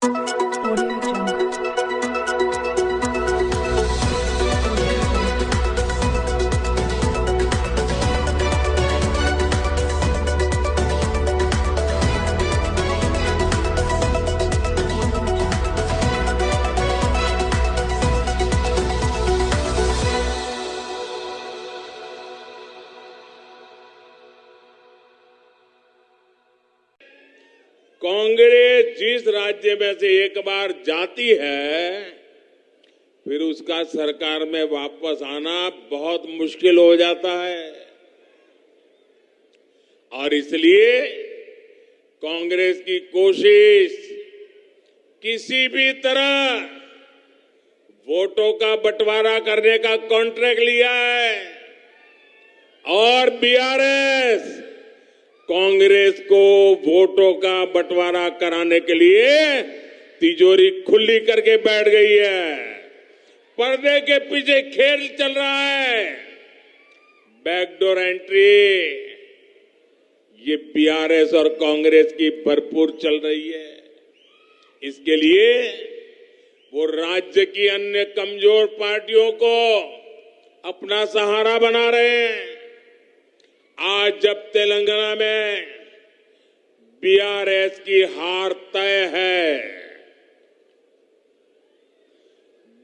Audio Jungle. Congress जिस राज्य में से एक बार जाती है फिर उसका सरकार में वापस आना बहुत मुश्किल हो जाता है और इसलिए कांग्रेस की कोशिश किसी भी तरह वोटों का बंटवारा करने का कॉन्ट्रैक्ट लिया है और बीआरएस कांग्रेस को वोटों का बंटवारा कराने के लिए तिजोरी खुली करके बैठ गई है। पर्दे के पीछे खेल चल रहा है। बैकडोर एंट्री ये बीआरएस और कांग्रेस की भरपूर चल रही है। इसके लिए वो राज्य की अन्य कमजोर पार्टियों को अपना सहारा बना रहे हैं। आज जब तेलंगाना में बीआरएस की हार तय है,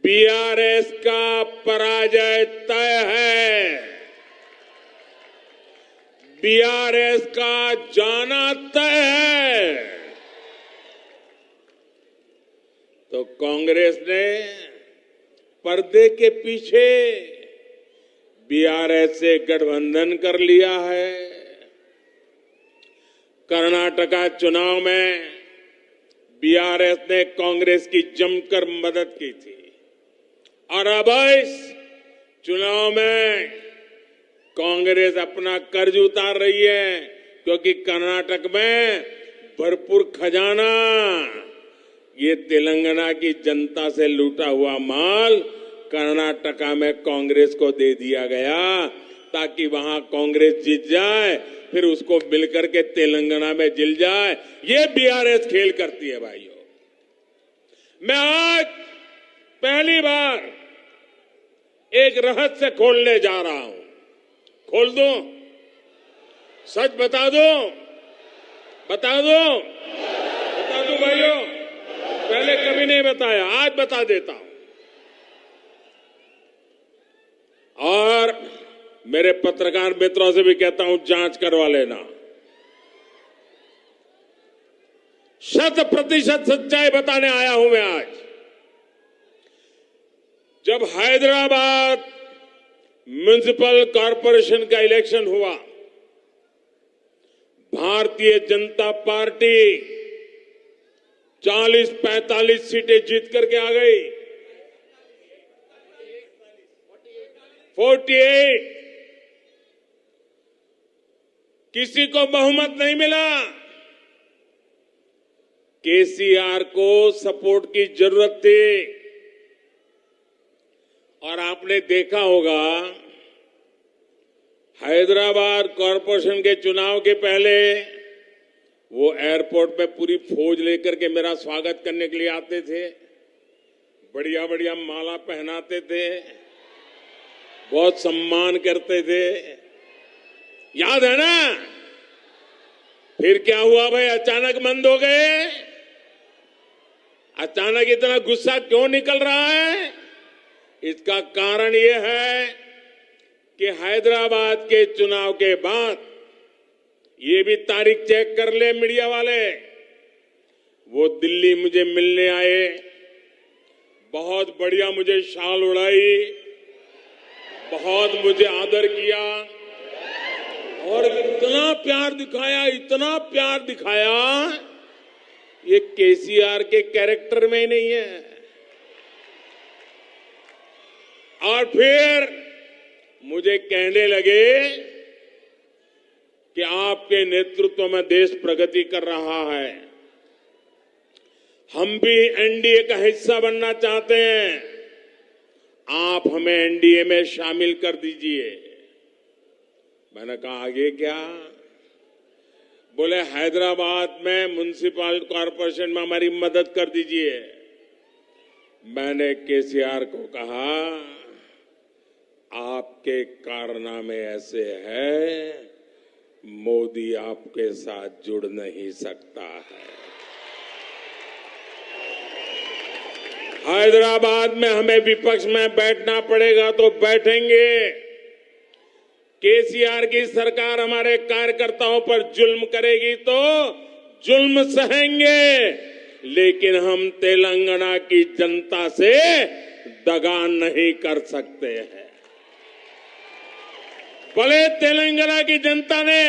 बीआरएस का पराजय तय है, बीआरएस का जाना तय है, तो कांग्रेस ने पर्दे के पीछे बीआरएस से गठबंधन कर लिया है। कर्नाटका चुनाव में बीआरएस ने कांग्रेस की जमकर मदद की थी और अब इस चुनाव में कांग्रेस अपना कर्ज उतार रही है क्योंकि कर्नाटक में भरपूर खजाना ये तेलंगाना की जनता से लूटा हुआ माल कर्नाटका में कांग्रेस को दे दिया गया ताकि वहां कांग्रेस जीत जाए फिर उसको मिलकर के तेलंगाना में जिल जाए। ये बीआरएस खेल करती है भाइयों। मैं आज पहली बार एक रहस्य खोलने जा रहा हूं। खोल दूं? सच बता दूं? बता दूं? बता दूं भाइयों? पहले कभी नहीं बताया, आज बता देता हूं। और मेरे पत्रकार मित्रों से भी कहता हूं जांच करवा लेना। 100% सच्चाई बताने आया हूं मैं आज। जब हैदराबाद म्युनिसिपल कॉरपोरेशन का इलेक्शन हुआ, भारतीय जनता पार्टी 40-45 सीटें जीत करके आ गई। 48 किसी को बहुमत नहीं मिला। केसीआर को सपोर्ट की जरूरत थी और आपने देखा होगा हैदराबाद कॉरपोरेशन के चुनाव के पहले वो एयरपोर्ट पे पूरी फौज लेकर के मेरा स्वागत करने के लिए आते थे। बढ़िया बढ़िया माला पहनाते थे, बहुत सम्मान करते थे। याद है ना? फिर क्या हुआ भाई? अचानक बंद हो गए। अचानक इतना गुस्सा क्यों निकल रहा है? इसका कारण यह है कि हैदराबाद के चुनाव के बाद, ये भी तारीख चेक कर ले मीडिया वाले, वो दिल्ली मुझे मिलने आए, बहुत बढ़िया मुझे शाल उड़ाई, बहुत मुझे आदर किया और इतना प्यार दिखाया, इतना प्यार दिखाया, ये केसीआर के कैरेक्टर में ही नहीं है। और फिर मुझे कहने लगे कि आपके नेतृत्व में देश प्रगति कर रहा है, हम भी एनडीए का हिस्सा बनना चाहते हैं, आप हमें एनडीए में शामिल कर दीजिए। मैंने कहा आगे क्या? बोले हैदराबाद में म्युनिसिपल कॉरपोरेशन में हमारी मदद कर दीजिए। मैंने केसीआर को कहा, आपके कारनामे ऐसे हैं, मोदी आपके साथ जुड़ नहीं सकता है। हैदराबाद में हमें विपक्ष में बैठना पड़ेगा तो बैठेंगे। केसीआर की सरकार हमारे कार्यकर्ताओं पर जुल्म करेगी तो जुल्म सहेंगे, लेकिन हम तेलंगाना की जनता से दगा नहीं कर सकते हैं। भले तेलंगाना की जनता ने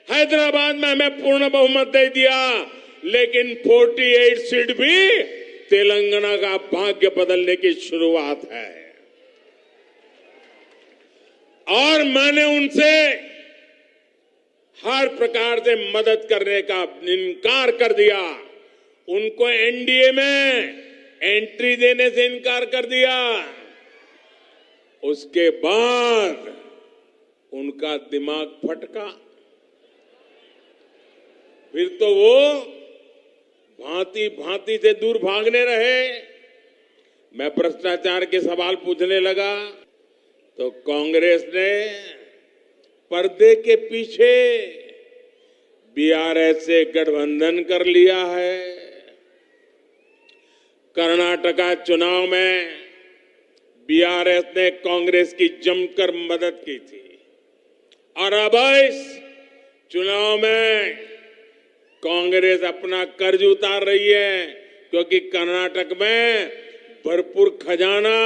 हैदराबाद में हमें पूर्ण बहुमत दे दिया, लेकिन 48 सीट भी तेलंगाना का भाग्य बदलने की शुरुआत है। और मैंने उनसे हर प्रकार से मदद करने का इनकार कर दिया। उनको एनडीए में एंट्री देने से इनकार कर दिया। उसके बाद उनका दिमाग फटका, फिर तो वो भांति भांति से दूर भागने रहे। मैं भ्रष्टाचार के सवाल पूछने लगा तो कांग्रेस ने पर्दे के पीछे बीआरएस से गठबंधन कर लिया है। कर्नाटका चुनाव में बीआरएस ने कांग्रेस की जमकर मदद की थी और अब इस चुनाव में कांग्रेस अपना कर्ज उतार रही है, क्योंकि कर्नाटक में भरपूर खजाना,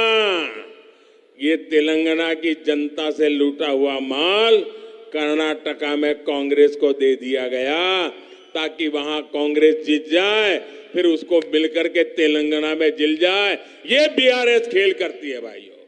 ये तेलंगाना की जनता से लूटा हुआ माल कर्नाटका में कांग्रेस को दे दिया गया ताकि वहां कांग्रेस जीत जाए, फिर उसको मिलकर के तेलंगाना में जिल जाए। ये बीआरएस खेल करती है भाइयों।